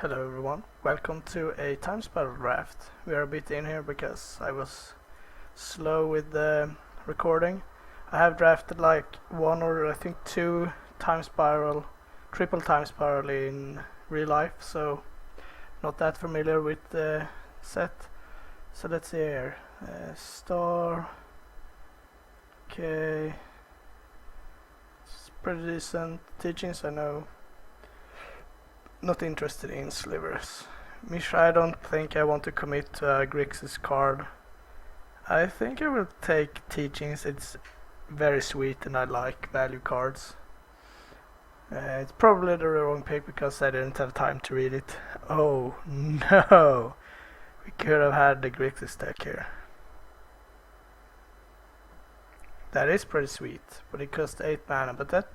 Hello everyone, welcome to a time spiral draft. We are a bit in here because I was slow with the recording. I have drafted like one or I think two triple time spiral in real life, so not that familiar with the set. So let's see here. Star. Okay. It's pretty decent teachings, I know. Not interested in slivers. Misha, I don't think I want to commit to a Grixis card. I think I will take teachings. It's very sweet and I like value cards. It's probably the wrong pick because I didn't have time to read it. Oh no! We could have had the Grixis deck here. That is pretty sweet, but it costs 8 mana. But that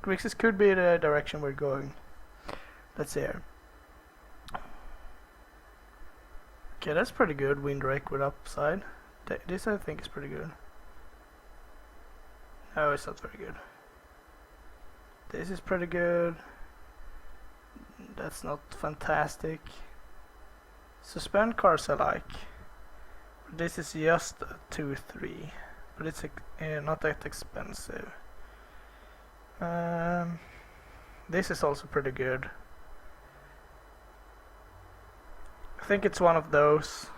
Grixis could be the direction we're going. Let's see here. Okay, that's pretty good. Windrake with upside. This I think is pretty good. No, it's not very good. This is pretty good. That's not fantastic. Suspend cards I like. This is just a 2-3, but it's not that expensive. This is also pretty good. I think it's one of those.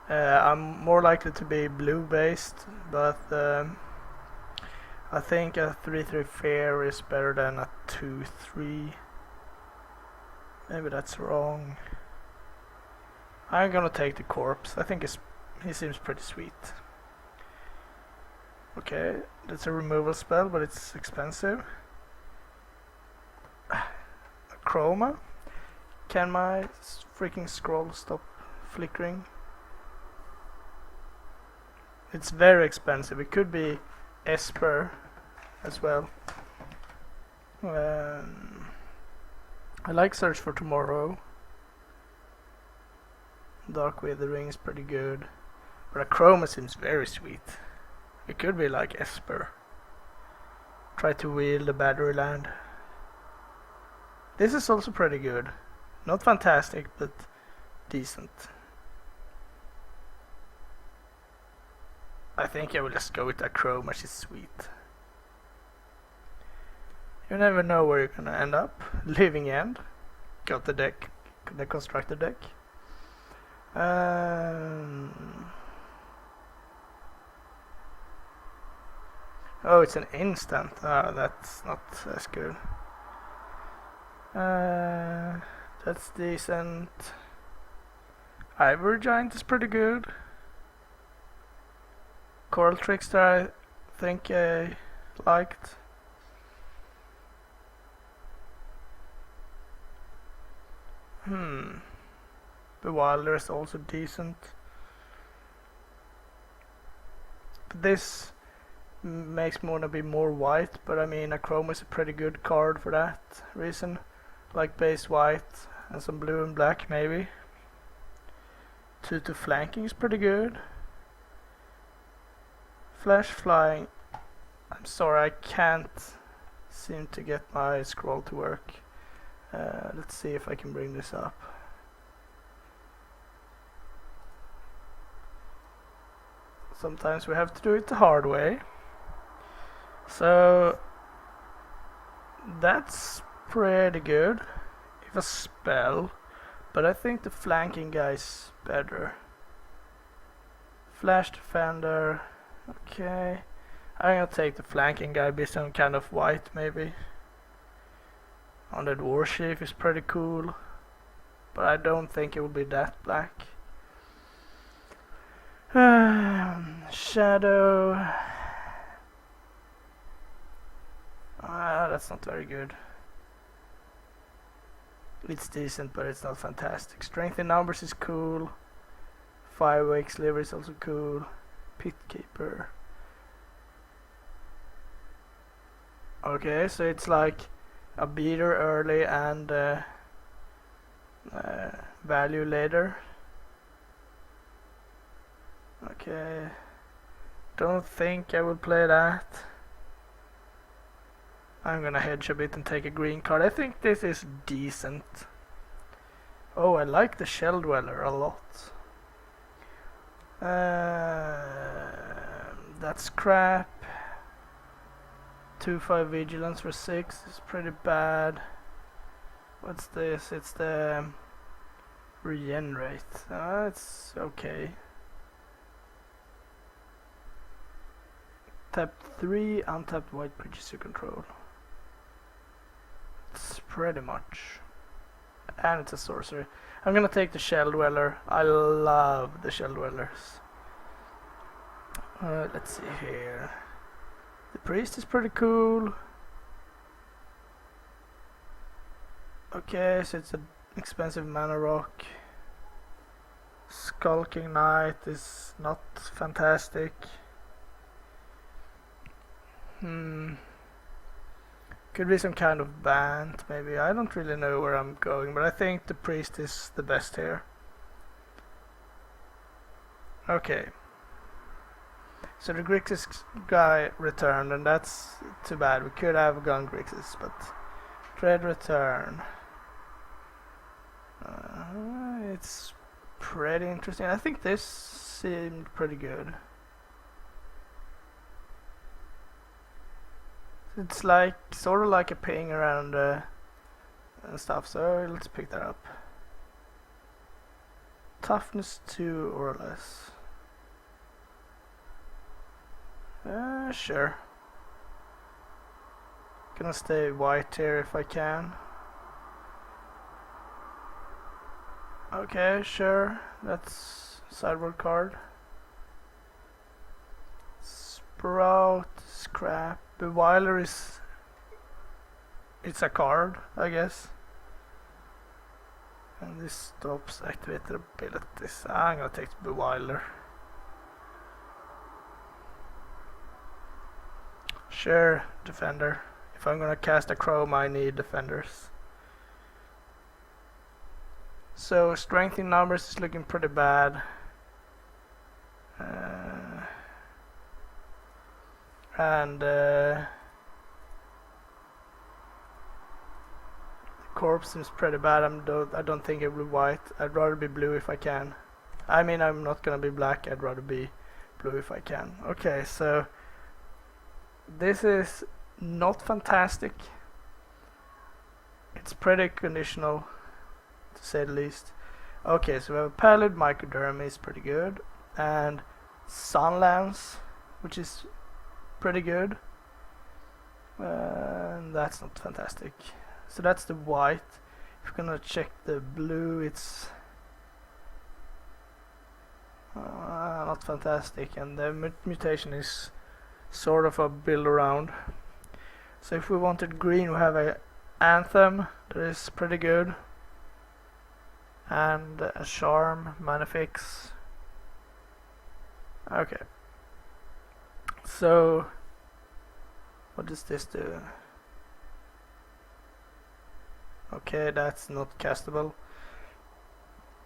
I'm more likely to be blue based, but I think a 3-3 fair is better than a 2-3. Maybe that's wrong. I'm gonna take the corpse. I think he seems pretty sweet. Okay, that's a removal spell, but it's expensive. A chroma. Can my freaking scroll stop flickering? It's very expensive. It could be Esper as well. I like Search for Tomorrow. Dark Withering is pretty good. But a Chroma seems very sweet. It could be like Esper. Try to wield the battery land. This is also pretty good. Not fantastic, but decent. I think I will just go with that Chroma, she's sweet. You never know where you're gonna end up. Living End. Got the deck, the constructed deck. Oh, it's an instant. That's not as good. That's decent. Ivory Giant is pretty good. Coral Trickster I think I liked. Bewilder is also decent. But this makes Mona be more white, but I mean a Chrome is a pretty good card for that reason. Like base white and some blue and black maybe. 2 flanking is pretty good. Flash flying. I'm sorry, I can't seem to get my scroll to work. Let's see if I can bring this up. Sometimes we have to do it the hard way. So that's pretty good. If a spell, but I think the flanking guy's better. Flash Defender. Okay, I'm gonna take the flanking guy, be some kind of white maybe. Undead Warchief is pretty cool, but I don't think it will be that black. Shadow. That's not very good. It's decent, but it's not fantastic. Strength in numbers is cool. Firewake Sliver is also cool. Pitkeeper. Okay, so it's like a beater early and value later. Okay, don't think I will play that. I'm gonna hedge a bit and take a green card. I think this is decent. Oh, I like the Shell Dweller a lot. That's crap. 2-5 vigilance for 6 is pretty bad. What's this? It's the regenerate. It's okay. Tap 3 untapped white creatures you control. It's pretty much. And it's a sorcery. I'm gonna take the Shell Dweller. I love the Shell Dwellers. Let's see here. The Priest is pretty cool. Okay, so it's an expensive mana rock. Skulking Knight is not fantastic. Could be some kind of band, maybe. I don't really know where I'm going, but I think the Priest is the best here. Okay. So the Grixis guy returned, and that's too bad. We could have gone Grixis, but Dread return. It's pretty interesting. I think this seemed pretty good. It's like sort of like a ping around and stuff, so let's pick that up. Toughness 2 or less. Sure. Gonna stay white here if I can. Okay, sure. That's sideboard card. Sprout, scrap. Bewiler is... it's a card, I guess. And this stops activated abilities. I'm gonna take the Bewiler. Sure, defender. If I'm gonna cast a Chrome, I need defenders. So strength in numbers is looking pretty bad. The corpse is pretty bad. I don't think it will be white. I'd rather be blue if I can. I mean, I'm not gonna be black. I'd rather be blue if I can. Okay, so this is not fantastic. It's pretty conditional, to say the least. Okay, so we have a Pallid Microderm is pretty good, and Sunlance, which is pretty good. And that's not fantastic. So that's the white. If we're gonna check the blue, it's not fantastic, and the mutation is sort of a build around. So if we wanted green, we have a Anthem that is pretty good, and a Charm, Manifix. Okay. So what does this do? Okay, that's not castable.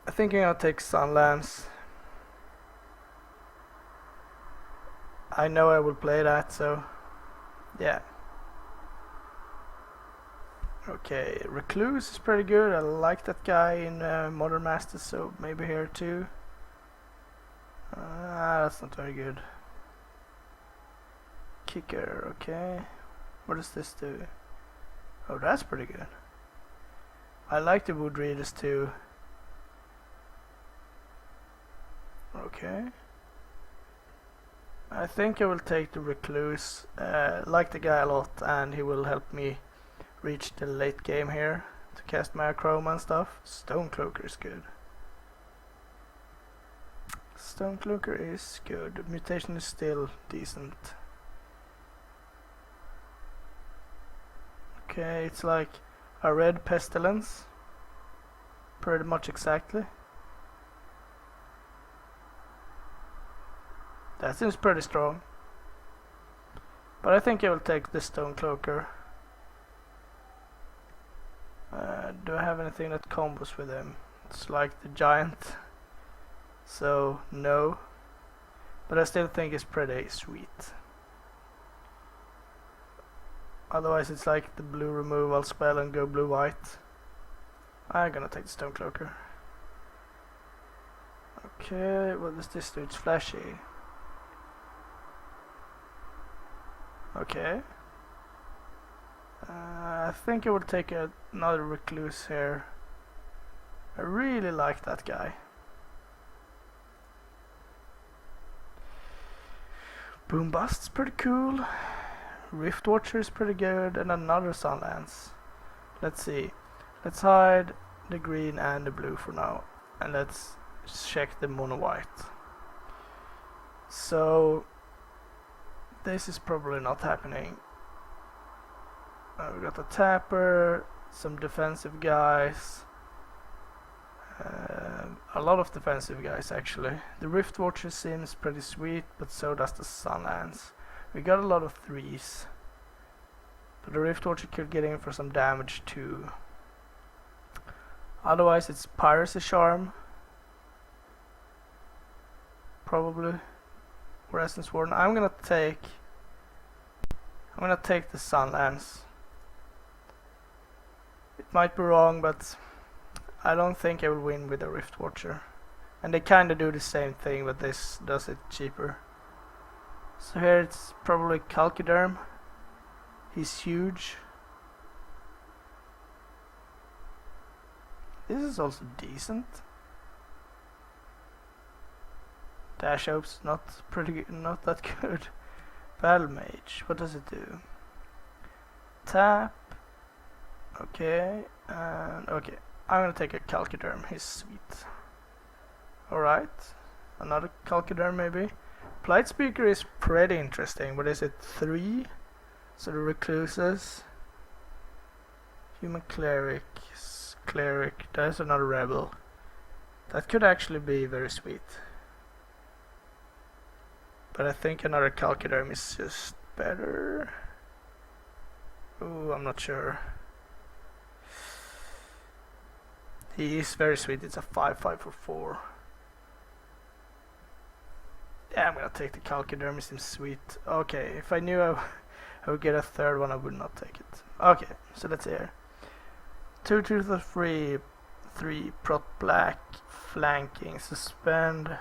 I think I'm gonna take Sunlance. I know I will play that, so yeah. Okay, Recluse is pretty good. I like that guy in Modern Masters, so maybe here too. That's not very good. Kicker, okay. What does this do? Oh, that's pretty good. I like the Wood Readers too. Okay. I think I will take the Recluse. Like the guy a lot, and he will help me reach the late game here to cast my Chroma and stuff. Stonecloaker is good. Stonecloaker is good. Mutation is still decent. Okay, it's like a red pestilence. Pretty much exactly. That seems pretty strong. But I think I will take the Stonecloaker. Do I have anything that combos with him? It's like the giant. So, no. But I still think it's pretty sweet. Otherwise it's like the blue removal spell and go blue-white. I'm gonna take the Stonecloaker. Okay, what does this do? It's flashy. Okay. I think I will take another Recluse here. I really like that guy. Boom Bust's pretty cool. Rift Watcher is pretty good, and another Sunlance. Let's see. Let's hide the green and the blue for now, and let's check the mono white. So this is probably not happening. We got a tapper, some defensive guys, a lot of defensive guys actually. The Rift Watcher seems pretty sweet, but so does the Sunlance. We got a lot of threes, but the Rift Watcher could get in for some damage too. Otherwise it's Piracy Charm, probably, or Essence Warden. I'm gonna take the Sunlance. It might be wrong, but I don't think I will win with the Rift Watcher. And they kinda do the same thing, but this does it cheaper. So here it's probably Calciderm. He's huge. This is also decent. Dash Ope's not that good. Battle Mage, what does it do? Tap. Okay, and okay. I'm gonna take a Calciderm, he's sweet. Alright, another Calciderm maybe. Plight Speaker is pretty interesting. What is it? 3? So the Recluses. Human Cleric. There's another Rebel. That could actually be very sweet. But I think another Calciderm is just better. Ooh, I'm not sure. He is very sweet. It's a 5/5 for 4. Yeah, I'm gonna take the Calciderm. It seems sweet. Okay, if I knew I would get a third one, I would not take it. Okay, so let's see here. 2 truth or 3, 3 prot black, flanking, suspend.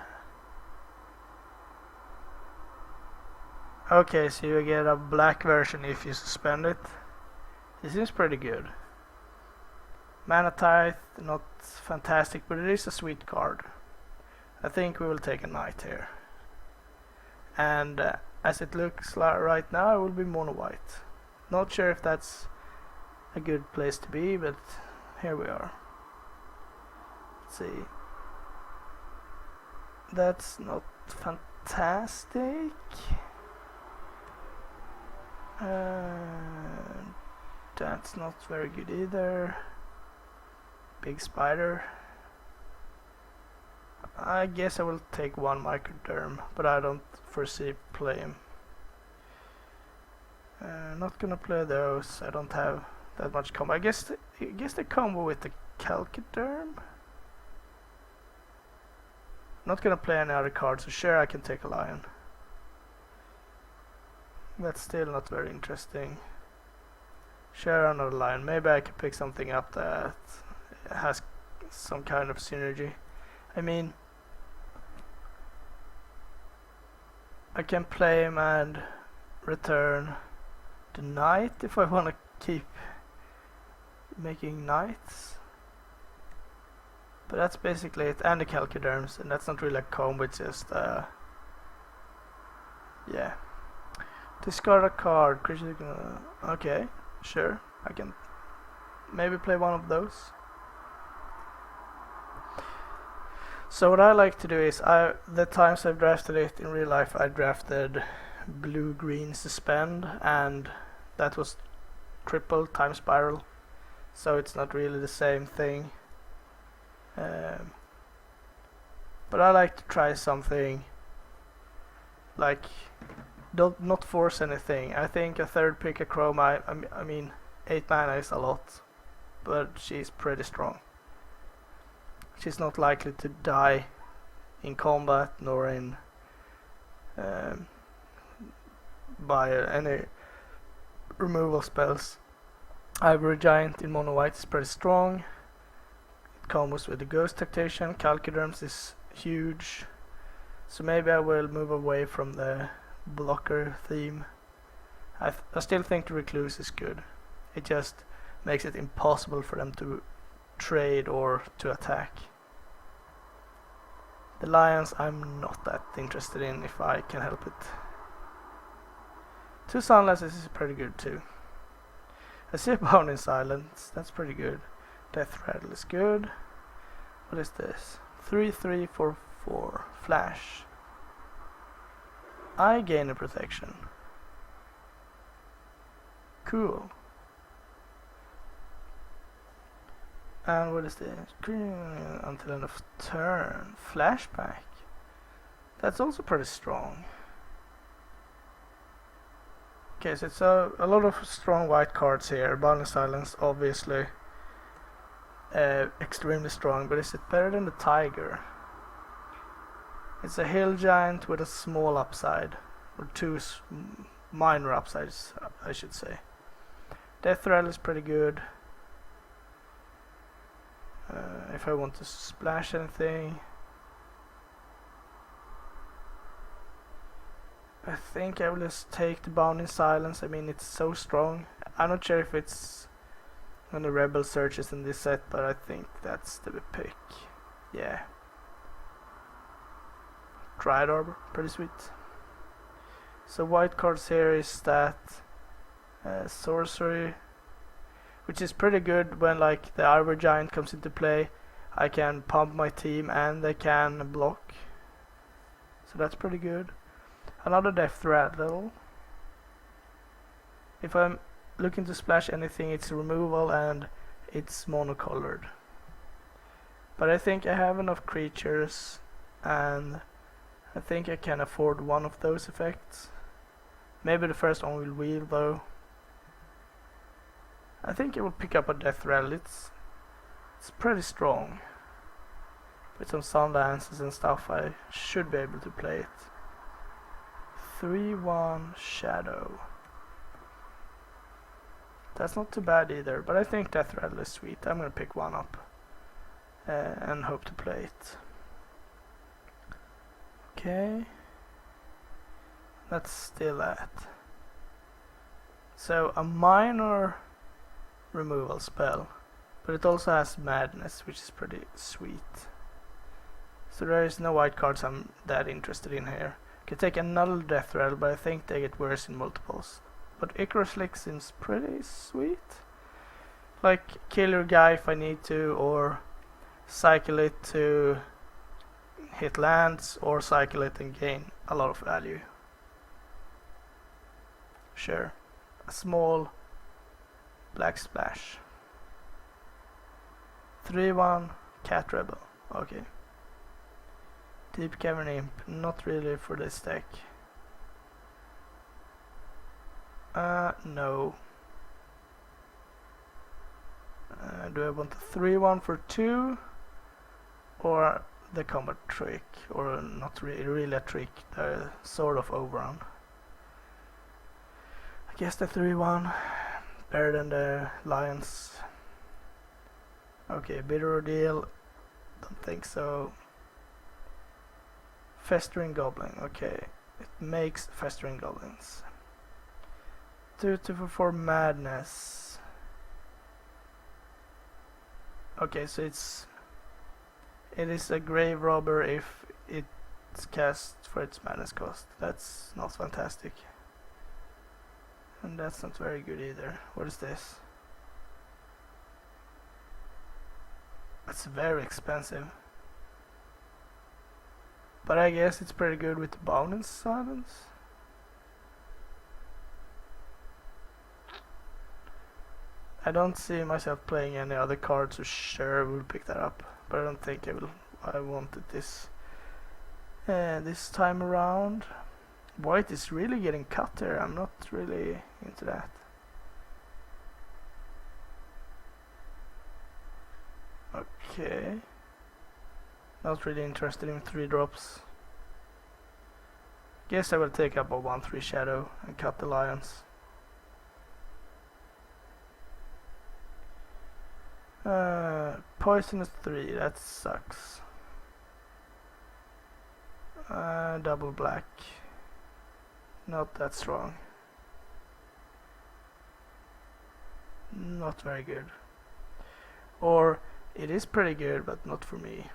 Okay, so you get a black version if you suspend it. It seems pretty good. Mana Tithe, not fantastic, but it is a sweet card. I think we will take a knight here. And as it looks like right now, it will be mono white. Not sure if that's a good place to be, but here we are. Let's see. That's not fantastic. That's not very good either. Big Spider. I guess I will take one Microderm, but I don't foresee playing. Not gonna play those. I don't have that much combo. I guess the combo with the Calciderm. Not gonna play any other cards, so sure I can take a Lion. That's still not very interesting. Share another Lion. Maybe I can pick something up that has some kind of synergy. I mean, I can play him and return the knight if I want to keep making knights. But that's basically it, and the Calciderms, and that's not really a combo, it's just yeah. Discard a card, creature. Okay, sure, I can maybe play one of those. So what I like to do is, the times I've drafted it in real life, I drafted blue-green suspend, and that was triple time spiral, so it's not really the same thing. But I like to try something like, not force anything. I think a third pick a Chroma, I mean 8 mana is a lot, but she's pretty strong. She's not likely to die in combat nor in by any removal spells. Ivory Giant in mono white is pretty strong. combos with the Ghost Tactician. Calciderms is huge. So maybe I will move away from the blocker theme. I still think the Recluse is good. It just makes it impossible for them to trade or to attack. The Lions I'm not that interested in if I can help it. 2 Sunlasses is pretty good too. I see a Bound in Silence, that's pretty good. Death Rattle is good. What is this? 3/3 for 4. Flash. I gain a protection. Cool. And what is this? Until end of turn. Flashback. That's also pretty strong. Okay, so it's a lot of strong white cards here. Bound in Silence, obviously. Extremely strong, but is it better than the Tiger? It's a hill giant with a small upside. Or 2 minor upsides, I should say. Death Rattle is pretty good. If I want to splash anything, I think I will just take the Bound in Silence. I mean, it's so strong. I'm not sure if it's on the Rebel searches in this set, but I think that's the pick. Yeah. Dryad Arbor, pretty sweet. So white cards here is that sorcery, which is pretty good when like the Arbor Giant comes into play. I can pump my team and they can block. So that's pretty good. Another Death Rattle. If I'm looking to splash anything, it's removal and it's monocolored. But I think I have enough creatures and I think I can afford one of those effects. Maybe the first one will wheel though. I think I will pick up a Death Rattle. It's pretty strong. With some Sunlances and stuff, I should be able to play it. 3/1 Shadow. That's not too bad either, but I think Death Rattle is sweet. I'm gonna pick one up and hope to play it. Okay. That's still that. So a minor removal spell, but it also has Madness, which is pretty sweet. So there is no white cards I'm that interested in here. Could take another Death Rattle, but I think they get worse in multiples. But Icarus Lick seems pretty sweet. Like kill your guy if I need to, or cycle it to hit lands, or cycle it and gain a lot of value. Sure. A small black splash. 3/1 Cat Rebel. Okay. Deep Cavern Imp. Not really for this deck. No. Do I want the 3/1 for 2? Or the combat trick? Or not really a trick, the Sword of Oberon. I guess the 3/1. Better than the Lions. Okay, Bitter Ordeal. Don't think so. Festering Goblin. Okay, it makes Festering Goblins. 2/2 for 4 Madness. Okay, so it is a Grave Robber if it's cast for its Madness cost. That's not fantastic. And that's not very good either. What is this? That's very expensive. But I guess it's pretty good with the Bound in Silence. I don't see myself playing any other cards, so sure we'll pick that up. But I don't think I will. I wanted this this time around. White is really getting cut there. I'm not really into that. Okay. Not really interested in 3 drops. Guess I will take up a 1/3 Shadow and cut the Lions. Poisonous 3, that sucks. Double black. Not that strong. Not very good. Or it is pretty good, but not for me.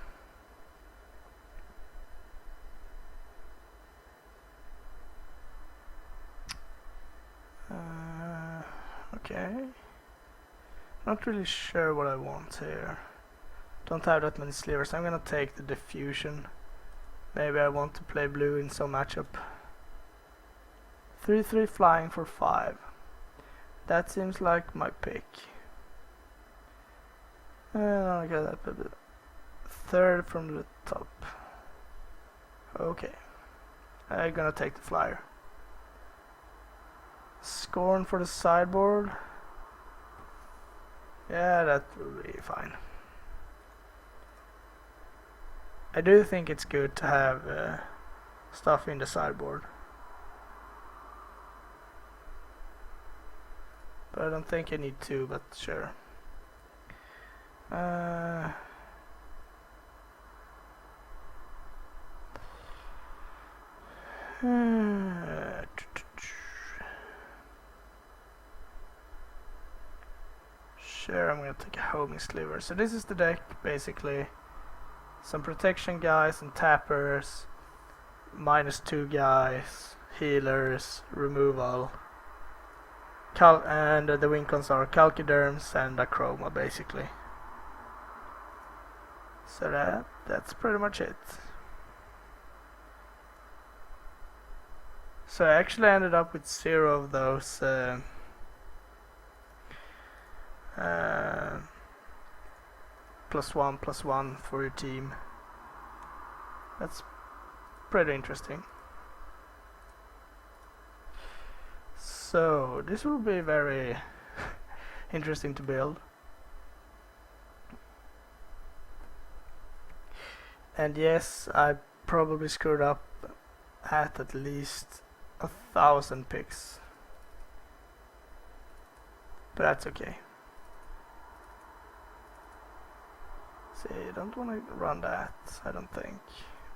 Okay. Not really sure what I want here. Don't have that many slivers. I'm gonna take the diffusion. Maybe I want to play blue in some matchup. 3/3 flying for 5. That seems like my pick. I got that third from the top. Okay. I'm gonna take the flyer. Scorn for the sideboard. Yeah, that will be fine. I do think it's good to have stuff in the sideboard. But I don't think I need to, but sure. Sure, I'm gonna take a homing sliver. So this is the deck, basically. Some protection guys and tappers, -2 guys, healers, removal, and the win cons are Calciderms and Acroma, basically. So that's pretty much it. So I actually ended up with 0 of those +1/+1 for your team. That's pretty interesting. So this will be very interesting to build. And yes, I probably screwed up at least 1,000 picks. But that's okay. See, I don't want to run that, I don't think.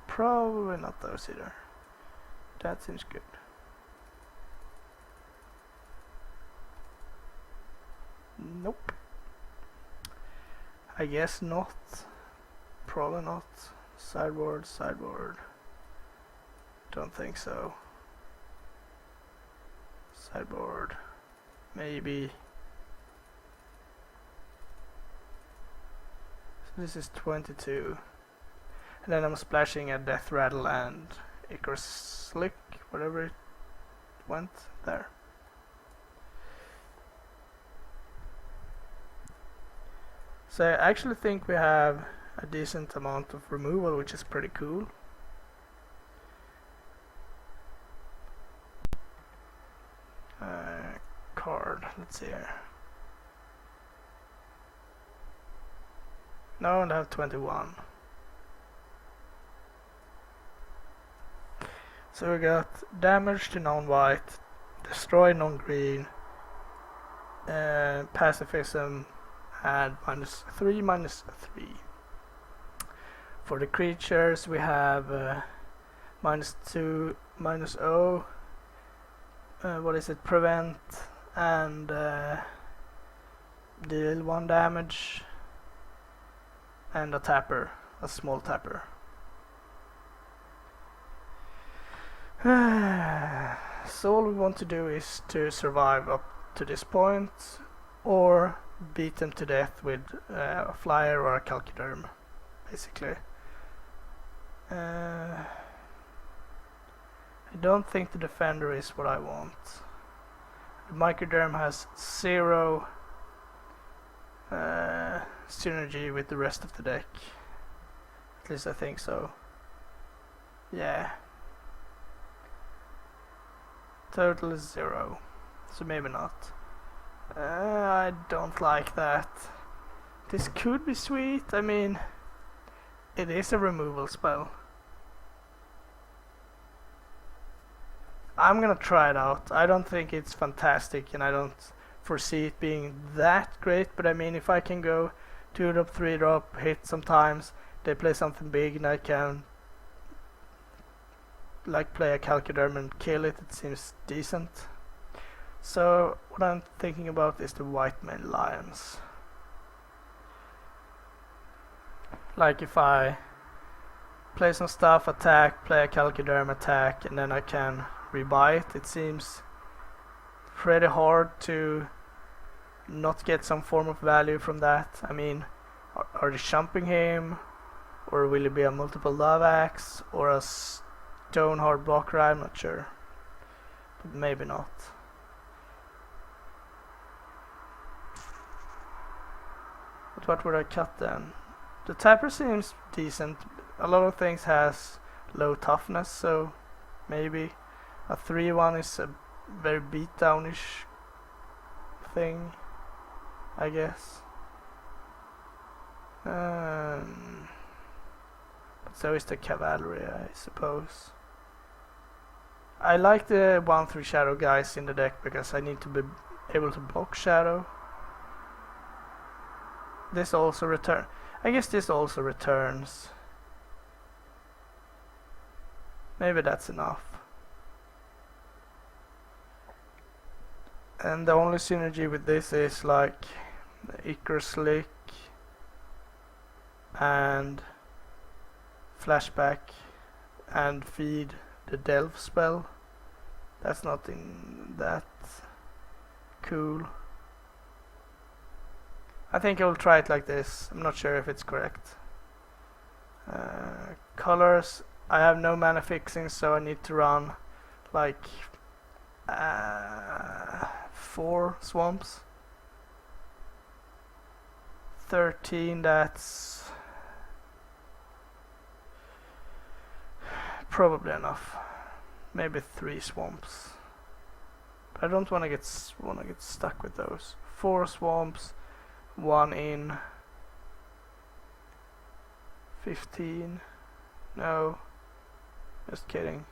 Probably not those either. That seems good. Nope. I guess not. Probably not. Sideboard. Don't think so. Sideboard. Maybe. So this is 22. And then I'm splashing a Death Rattle and Icarus Slick, whatever it went there. So I actually think we have a decent amount of removal, which is pretty cool. Card, let's see here. No, I have 21. So we got damage to non-white, destroy non-green, pacifism, and -3/-3. For the creatures we have -2, -0, what is it, prevent, and deal 1 damage, and a tapper, a small tapper. So all we want to do is to survive up to this point, or beat them to death with a flyer or a Calciderm, basically. I don't think the defender is what I want. The Microderm has 0 synergy with the rest of the deck. At least I think so. Yeah. Total is 0. So maybe not. I don't like that. This could be sweet. I mean, it is a removal spell. I'm gonna try it out. I don't think it's fantastic, and I don't foresee it being that great, but I mean, if I can go 2 drop, 3 drop, hit sometimes. They play something big and I can like play a Calcuderm and kill it. It seems decent. So what I'm thinking about is the white mane lions. Like if I play some stuff, attack, play a Calcuderm, attack, and then I can rebuy it. It seems pretty hard to not get some form of value from that. I mean, are they jumping him? Or will it be a multiple love axe? Or a stone hard blocker? I'm not sure. But maybe not. But what would I cut then? The tapper seems decent. A lot of things has low toughness, so maybe a 3-1 is a very beatdownish thing, I guess. But so is the cavalry, I suppose. I like the 1/3 shadow guys in the deck because I need to be able to block shadow. This also return. I guess this also returns. Maybe that's enough. And the only synergy with this is like Icarus Slick and Flashback and feed the Delve spell. That's not that cool. I think I'll try it like this. I'm not sure if it's correct. Colors. I have no mana fixing, so I need to run like 4 swamps. 13, that's probably enough. Maybe 3 swamps. But I don't want to get stuck with those. 4 swamps, 1 in 15. No, just kidding.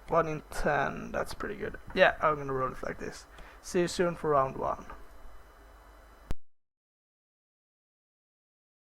1 in 10, that's pretty good. Yeah, I'm gonna roll it like this. See you soon for round 1.